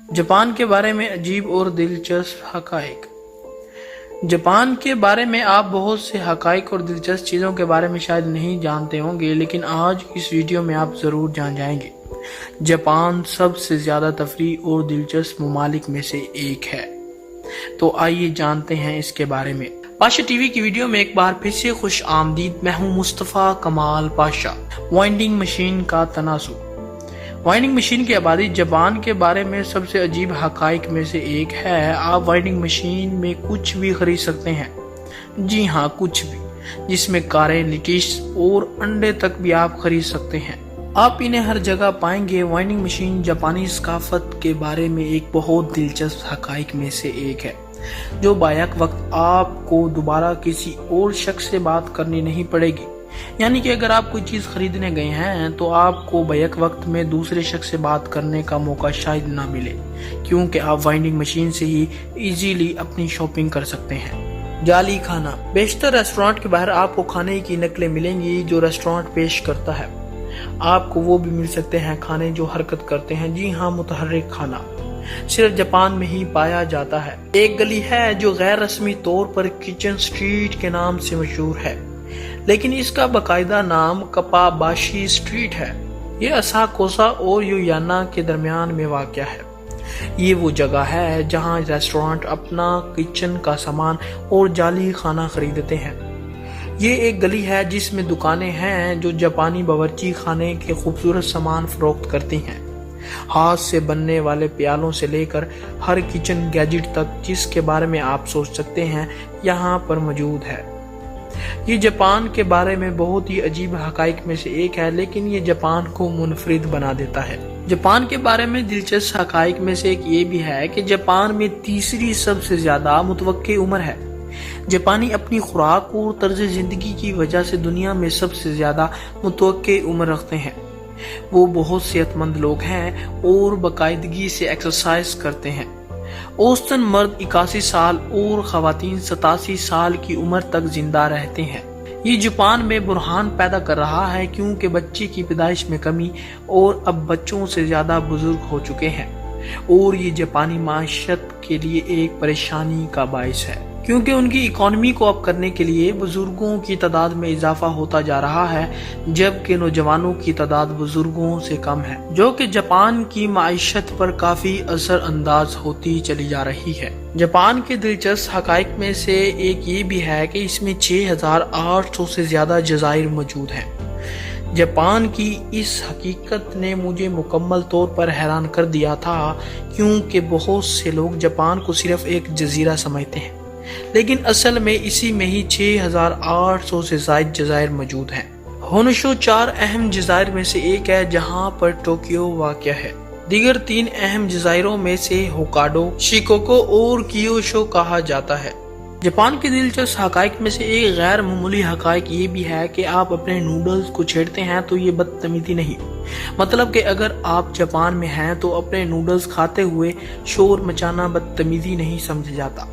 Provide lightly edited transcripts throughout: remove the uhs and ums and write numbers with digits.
Japan के बारे में अजीब और दिलचस्प हकाइक। जापान के बारे में आप बहुत से हकाइक और दिलचस्प चीज़ों के बारे में शायद नहीं जानते होंगे, लेकिन आज इस वीडियो में आप ज़रूर जान जाएंगे। जापान सबसे ज़्यादा तफरीह और दिलचस्प ममालिक में से एक है, तो आइए जानते हैं इसके बारे में। पाशा टीवी की वीडियो में एक बार फिर से खुश आमदीद। मैं हूँ मुस्तफ़ा कमाल पाशा। वाइंडिंग मशीन का तनासुब। वाइंडिंग मशीन की आबादी जापान के बारे में सबसे अजीब हकाइक में से एक है। आप वाइंडिंग मशीन में कुछ भी खरीद सकते हैं। जी हाँ, कुछ भी, जिसमें कारें, लिटिस और अंडे तक भी आप खरीद सकते हैं। आप इन्हें हर जगह पाएंगे। वाइंडिंग मशीन जापानी सकाफत के बारे में एक बहुत दिलचस्प हकाइक में से एक है, जो बायक वक्त आपको दोबारा किसी और शख्स से बात करनी नहीं पड़ेगी। यानी कि अगर आप कोई चीज खरीदने गए हैं तो आपको बैक वक्त में दूसरे शख्स से बात करने का मौका शायद ना मिले, क्योंकि आप वाइंडिंग मशीन से ही इजीली अपनी शॉपिंग कर सकते हैं। जाली खाना। बेशतर रेस्टोरेंट के बाहर आपको खाने की नकलें मिलेंगी जो रेस्टोरेंट पेश करता है। आपको वो भी मिल सकते हैं खाने जो हरकत करते हैं। जी हाँ, मुतहर्रिक खाना सिर्फ जापान में ही पाया जाता है। एक गली है जो गैर रस्मी तौर पर किचन स्ट्रीट के नाम से मशहूर है, लेकिन इसका बाकायदा नाम कपाबाशी स्ट्रीट है। ये असाकोसा और युयाना के दरमियान में वाक़या है। ये वो जगह है जहां रेस्टोरेंट अपना किचन का सामान और जाली खाना खरीदते हैं। ये एक गली है जिसमें दुकानें हैं जो जापानी बावर्ची खाने के खूबसूरत सामान फरोख्त करती हैं। हाथ से बनने वाले प्यालों से लेकर हर किचन गैजेट तक जिसके बारे में आप सोच सकते हैं यहाँ पर मौजूद है। ये जापान के बारे में बहुत ही अजीब हकाइक में से एक है, लेकिन ये जापान को मुनफरिद बना देता है। जापान के बारे में दिलचस्प हकाइक में से एक ये भी है कि जापान में तीसरी सबसे ज्यादा मुतवक्के उम्र है। जापानी अपनी खुराक और तर्ज जिंदगी की वजह से दुनिया में सबसे ज्यादा मुतवक्के उम्र रखते हैं। वो बहुत सेहतमंद लोग हैं और बाकायदगी से एक्सरसाइज करते हैं। औसतन मर्द 81 साल और खवातीन 87 साल की उम्र तक जिंदा रहते हैं। ये जापान में बुरहान पैदा कर रहा है, क्योंकि बच्चे की पैदाइश में कमी और अब बच्चों से ज्यादा बुजुर्ग हो चुके हैं, और ये जापानी माशरत के लिए एक परेशानी का बायस है, क्योंकि उनकी इकोनॉमी को अप करने के लिए बुजुर्गों की तादाद में इजाफा होता जा रहा है, जबकि नौजवानों की तादाद बुजुर्गों से कम है, जो कि जापान की माइशत पर काफी असर अंदाज होती चली जा रही है। जापान के दिलचस्प हकाइक में से एक ये भी है कि इसमें 6800 से ज्यादा जज़ाइर मौजूद हैं। जापान की इस हकीकत ने मुझे मुकम्मल तौर पर हैरान कर दिया था, क्योंकि बहुत से लोग जापान को सिर्फ एक जजीरा समझते हैं, लेकिन असल में इसी में ही 6800 से ज्यादा जज़ाइर मौजूद हैं। होनशु 4 अहम जज़ाइर में से एक है, जहां पर टोक्यो वाक़या है। दीगर 3 अहम जज़ाइरों में से होकाडो, शिकोको और कियोशो कहा जाता है। जापान के दिलचस्प हकाइक में से एक गैर मामूली हकाइक ये भी है कि आप अपने नूडल्स को छेड़ते हैं तो ये बदतमीजी नहीं, मतलब कि अगर आप जापान में हैं तो अपने नूडल्स खाते हुए शोर मचाना बदतमीजी नहीं समझा जाता।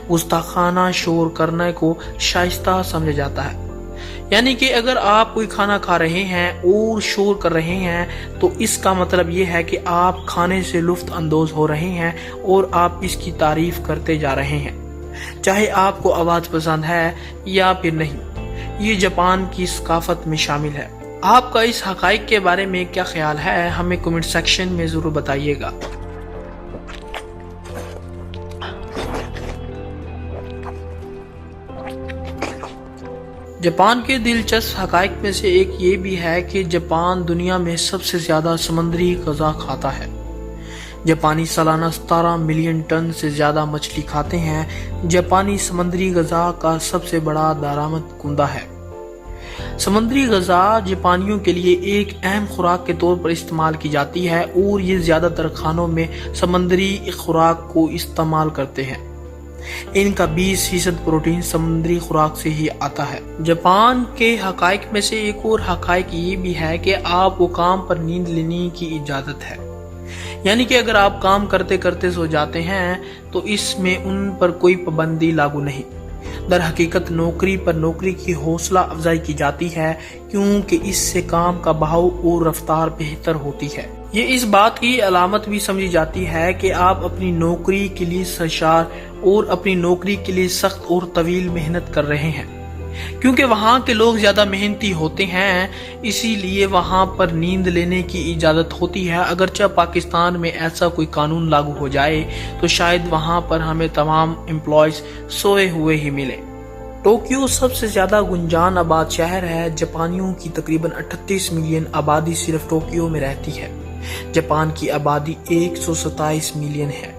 गुस्ताखाना शोर करने को शाइस्ता समझा जाता है। यानी कि अगर आप कोई खाना खा रहे हैं और शोर कर रहे हैं तो इसका मतलब ये है कि आप खाने से लुफ्त अंदोज हो रहे हैं और आप इसकी तारीफ करते जा रहे हैं, चाहे आपको आवाज पसंद है या फिर नहीं। ये जापान की सकाफत में शामिल है। आपका इस हकाइक के बारे में क्या ख्याल है, हमें कमेंट सेक्शन में जरूर बताइएगा। जापान के दिलचस्प हकाइक में से एक ये भी है कि जापान दुनिया में सबसे ज्यादा समुद्री ग़ज़ा खाता है। जापानी सालाना 17 मिलियन टन से ज्यादा मछली खाते हैं। जापानी समुद्री ग़ज़ा का सबसे बड़ा दरामद कुंदा है। समुद्री ग़ज़ा जापानियों के लिए एक अहम खुराक के तौर पर इस्तेमाल की जाती है, और ये ज्यादातर खानों में समुद्री खुराक को इस्तेमाल करते हैं। इनका 20% प्रोटीन समुद्री खुराक से ही आता है। जापान के हकाइक में से एक और हकाइक ये भी है कि आपको काम पर नींद लेने की इजाजत है। यानी कि अगर आप काम करते करते सो जाते हैं तो इसमें उन पर कोई पाबंदी लागू नहीं। दर हकीकत नौकरी पर नौकरी की हौसला अफजाई की जाती है, क्योंकि इससे काम का बहाव और रफ्तार बेहतर होती है। یہ اس بات کی علامت بھی سمجھی جاتی ہے کہ آپ اپنی نوکری کے لیے سرشار اور اپنی نوکری کے لیے سخت اور طویل محنت کر رہے ہیں، کیونکہ وہاں کے لوگ زیادہ محنتی ہوتے ہیں، اسی لیے وہاں پر نیند لینے کی اجازت ہوتی ہے۔ اگرچہ پاکستان میں ایسا کوئی قانون لاگو ہو جائے تو شاید وہاں پر ہمیں تمام امپلائیز سوئے ہوئے ہی ملیں۔ ٹوکیو سب سے زیادہ گنجان آباد شہر ہے۔ جاپانیوں کی تقریباً 38 ملین آبادی صرف ٹوکیو میں رہتی ہے۔ جاپان کی آبادی 127 ملین ہے،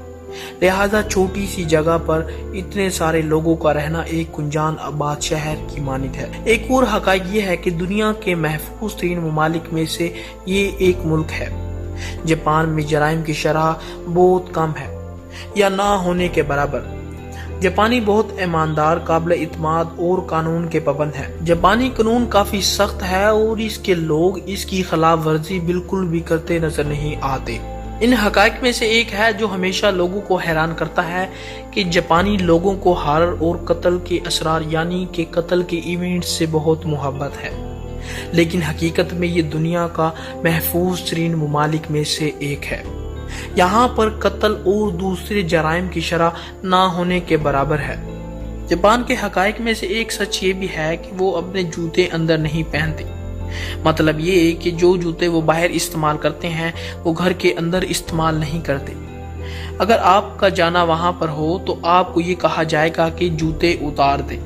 لہذا چھوٹی سی جگہ پر اتنے سارے لوگوں کا رہنا ایک گنجان آباد شہر کی مانند ہے۔ ایک اور حقائق یہ ہے کہ دنیا کے محفوظ ترین ممالک میں سے یہ ایک ملک ہے۔ جاپان میں جرائم کی شرح بہت کم ہے یا نہ ہونے کے برابر۔ جاپانی بہت ایماندار، قابل اعتماد اور قانون کے پابند ہیں۔ جاپانی قانون کافی سخت ہے اور اس کے لوگ اس کی خلاف ورزی بالکل بھی کرتے نظر نہیں آتے۔ ان حقائق میں سے ایک ہے جو ہمیشہ لوگوں کو حیران کرتا ہے کہ جاپانی لوگوں کو ہارر اور قتل کے اسرار یعنی کہ قتل کے ایونٹ سے بہت محبت ہے، لیکن حقیقت میں یہ دنیا کا محفوظ ترین ممالک میں سے ایک ہے۔ یہاں پر قتل اور دوسرے جرائم کی شرح نہ ہونے کے برابر ہے۔ جاپان کے حقائق میں سے ایک سچ یہ بھی ہے کہ وہ اپنے جوتے اندر نہیں پہنتے، مطلب یہ کہ جو جوتے وہ باہر استعمال کرتے ہیں وہ گھر کے اندر استعمال نہیں کرتے۔ اگر آپ کا جانا وہاں پر ہو تو آپ کو یہ کہا جائے گا کہ جوتے اتار دیں۔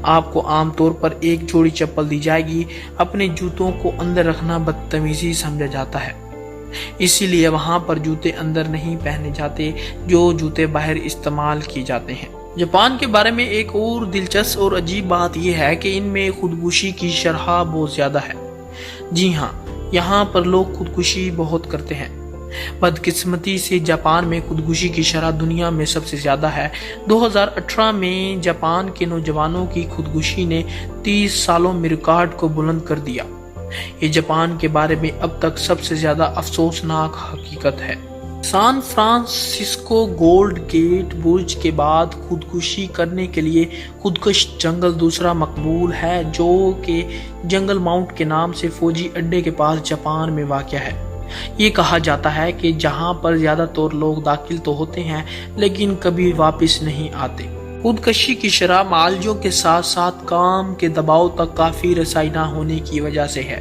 آپ کو عام طور پر ایک جوڑی چپل دی جائے گی۔ اپنے جوتوں کو اندر رکھنا بدتمیزی سمجھا جاتا ہے، اسی لیے وہاں پر جوتے اندر نہیں پہنے جاتے، جو جوتے باہر استعمال کیے جاتے ہیں۔ جاپان کے بارے میں ایک اور دلچسپ اور عجیب بات یہ ہے کہ ان میں خودکشی کی شرح بہت زیادہ ہے۔ جی ہاں، یہاں پر لوگ خودکشی بہت کرتے ہیں۔ بدقسمتی سے جاپان میں خودکشی کی شرح دنیا میں سب سے زیادہ ہے۔ 2018 میں جاپان کے نوجوانوں کی خودکشی نے 30 سالوں میں ریکارڈ کو بلند کر دیا۔ یہ جاپان کے بارے میں اب تک سب سے زیادہ افسوسناک حقیقت ہے۔ سان فرانسسکو گولڈ گیٹ برج کے بعد خودکشی کرنے کے لیے خودکش جنگل دوسرا مقبول ہے، جو کہ جنگل ماؤنٹ کے نام سے فوجی اڈے کے پاس جاپان میں واقع ہے۔ یہ کہا جاتا ہے کہ جہاں پر زیادہ تر لوگ داخل تو ہوتے ہیں لیکن کبھی واپس نہیں آتے۔ خودکشی کی شرح معالجوں کے ساتھ ساتھ کام کے دباؤ تک کافی رسائی نہ ہونے کی وجہ سے ہے۔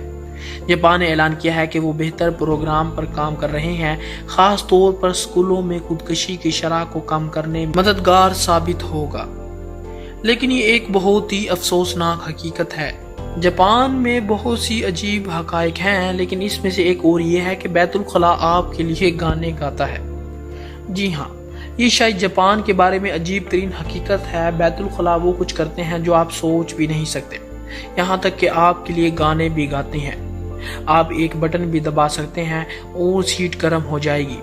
جاپان نے اعلان کیا ہے کہ وہ بہتر پروگرام پر کام کر رہے ہیں، خاص طور پر اسکولوں میں خودکشی کی شرح کو کم کرنے میں مددگار ثابت ہوگا۔ لیکن یہ ایک بہت ہی افسوسناک حقیقت ہے۔ جاپان میں بہت سی عجیب حقائق ہیں، لیکن اس میں سے ایک اور یہ ہے کہ بیت الخلاء آپ کے لیے گانے گاتا ہے۔ جی ہاں، یہ شاید جاپان کے بارے میں عجیب ترین حقیقت ہے۔ بیت الخلاء وہ کچھ کرتے ہیں جو آپ سوچ بھی نہیں سکتے، یہاں تک کہ آپ کے لیے گانے بھی گاتے ہیں۔ آپ ایک بٹن بھی دبا سکتے ہیں اور سیٹ گرم ہو جائے گی،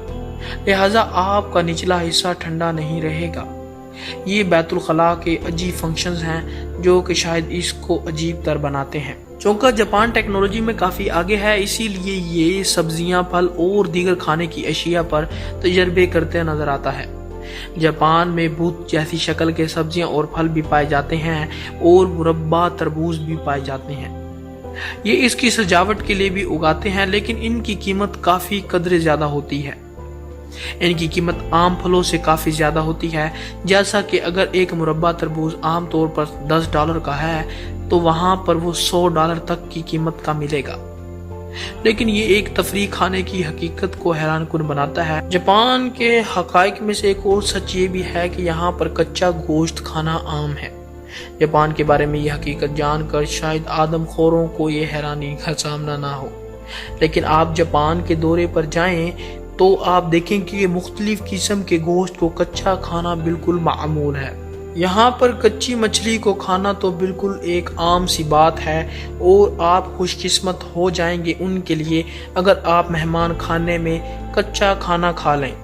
لہٰذا آپ کا نچلا حصہ ٹھنڈا نہیں رہے گا۔ یہ بیت الخلاء کے عجیب فنکشنز ہیں جو کہ شاید اس کو عجیب تر بناتے ہیں۔ چونکہ جاپان ٹیکنالوجی میں کافی آگے ہے، اسی لیے یہ سبزیاں، پھل اور دیگر کھانے کی اشیاء پر تجربے کرتے نظر آتا ہے۔ جاپان میں بت جیسی شکل کے سبزیاں اور پھل بھی پائے جاتے ہیں اور مربع تربوز بھی پائے جاتے ہیں۔ یہ اس کی سجاوٹ کے لیے بھی اگاتے ہیں، لیکن ان کی قیمت کافی قدر زیادہ ہوتی ہے۔ ان کی قیمت عام پھلوں سے کافی زیادہ ہوتی ہے، جیسا کہ اگر ایک مربع تربوز عام طور پر $10 کا ہے تو وہاں پر وہ $100 تک کی قیمت کا ملے گا۔ لیکن یہ ایک تفریح کھانے کی حقیقت کو حیران کن بناتا ہے۔ جاپان کے حقائق میں سے ایک اور سچ یہ بھی ہے کہ یہاں پر کچا گوشت کھانا عام ہے۔ جاپان کے بارے میں یہ حقیقت جان کر شاید آدم خوروں کو یہ حیرانی کا سامنا نہ ہو، لیکن آپ جاپان کے دورے پر جائیں تو آپ دیکھیں کہ یہ مختلف قسم کے گوشت کو کچا کھانا بالکل معمول ہے۔ یہاں پر کچی مچھلی کو کھانا تو بالکل ایک عام سی بات ہے اور آپ خوش قسمت ہو جائیں گے ان کے لیے اگر آپ مہمان خانے میں کچا کھانا کھا لیں۔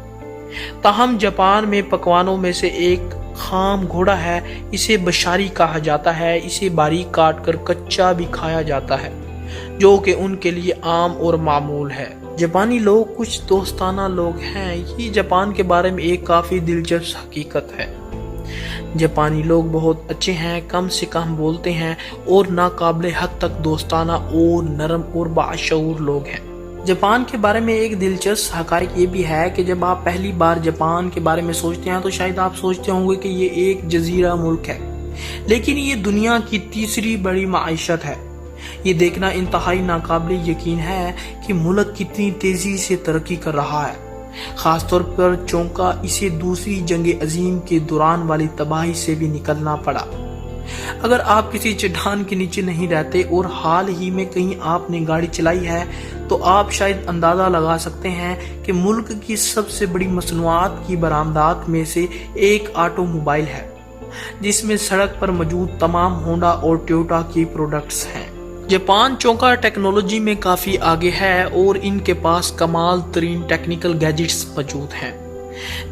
تاہم جاپان میں پکوانوں میں سے ایک خام گھوڑا ہے، اسے بشاری کہا جاتا ہے۔ اسے باریک کاٹ کر کچا بھی کھایا جاتا ہے، جو کہ ان کے لیے عام اور معمول ہے۔ جاپانی لوگ کچھ دوستانہ لوگ ہیں، یہ جاپان کے بارے میں ایک کافی دلچسپ حقیقت ہے۔ جاپانی لوگ بہت اچھے ہیں، کم سے کم بولتے ہیں اور ناقابل حد تک دوستانہ اور نرم اور باشعور لوگ ہیں۔ जापान के बारे में एक दिलचस्प हकायक ये भी है कि जब आप पहली बार जापान के बारे में सोचते हैं तो शायद आप सोचते होंगे कि ये एक जजीरा मुल्क है, लेकिन ये दुनिया की तीसरी बड़ी माइशत है। ये देखना इंतहाई नाकाबिल यकीन है कि मुल्क कितनी तेजी से तरक्की कर रहा है। खासतौर पर चौंका इसे दूसरी जंग अजीम के दौरान वाली तबाही से भी निकलना पड़ा। अगर आप किसी चट्टान के नीचे नहीं रहते और हाल ही में कहीं आपने गाड़ी चलाई है तो आप शायद अंदाजा लगा सकते हैं कि मुल्क की सबसे बड़ी मसनूआत की बरामदात में से एक ऑटोमोबाइल है, जिसमें सड़क पर मौजूद तमाम होंडा और टोयोटा की प्रोडक्ट्स हैं। जापान चौंका टेक्नोलॉजी में काफी आगे है और इनके पास कमाल तरीन टेक्निकल गैजेट्स मौजूद हैं।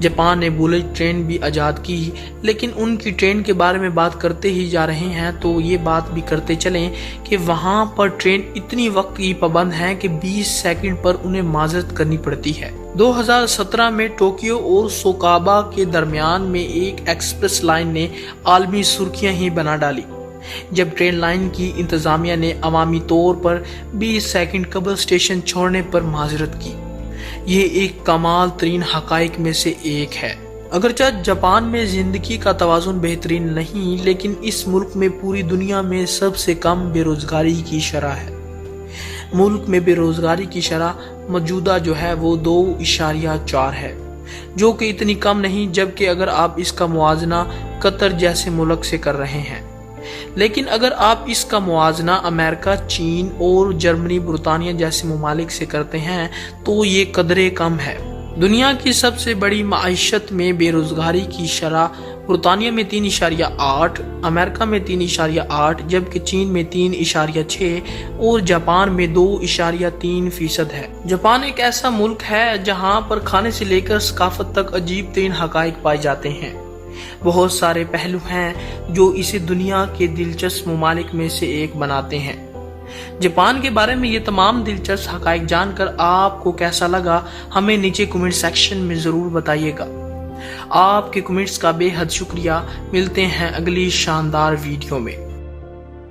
जापान ने बुलेट ट्रेन भी आजाद की, लेकिन उनकी ट्रेन के बारे में बात करते ही जा रहे हैं तो ये बात भी करते चलें कि वहां पर ट्रेन इतनी वक्त की पाबंद है कि 20 सेकंड पर उन्हें माजरत करनी पड़ती है। 2017 में टोक्यो और सोकाबा के दरमियान में एक एक्सप्रेस लाइन ने आलमी सुर्खियां ही बना डाली, जब ट्रेन लाइन की इंतजामिया ने अवामी तौर पर 20 सेकंड कबल स्टेशन छोड़ने पर माजरत की। ये एक कमाल तरीन हकाइक में से एक है। अगरचे जापान में जिंदगी का तवाजुन बेहतरीन नहीं, लेकिन इस मुल्क में पूरी दुनिया में सबसे कम बेरोजगारी की शरह है। मुल्क में बेरोजगारी की शरह मौजूदा जो है वो 2.4 है, जो कि इतनी कम नहीं, जबकि अगर आप इसका मुआजना कतर जैसे मुल्क से कर रहे हैं। लेकिन अगर आप इसका मुआजना अमेरिका, चीन और जर्मनी, बरतानिया जैसे ममालिक से करते हैं तो ये कदरे कम है। दुनिया की सबसे बड़ी माइशत में बेरोजगारी की शरह बरतानिया में 3.8, अमेरिका में 3.8, जबकि चीन में 3.6 और जापान में 2.3% है। जापान एक ऐसा मुल्क है जहां पर खाने से लेकर सकाफत तक अजीब तरीन हकाइक पाए जाते हैं। बहुत सारे पहलू हैं जो इसे दुनिया के दिलचस्प ममालिक में से एक बनाते हैं। जापान के बारे में ये तमाम दिलचस्प हकाइक जानकर आपको कैसा लगा, हमें नीचे कमेंट सेक्शन में जरूर बताइएगा। आपके कमेंट्स का बेहद शुक्रिया। मिलते हैं अगली शानदार वीडियो में।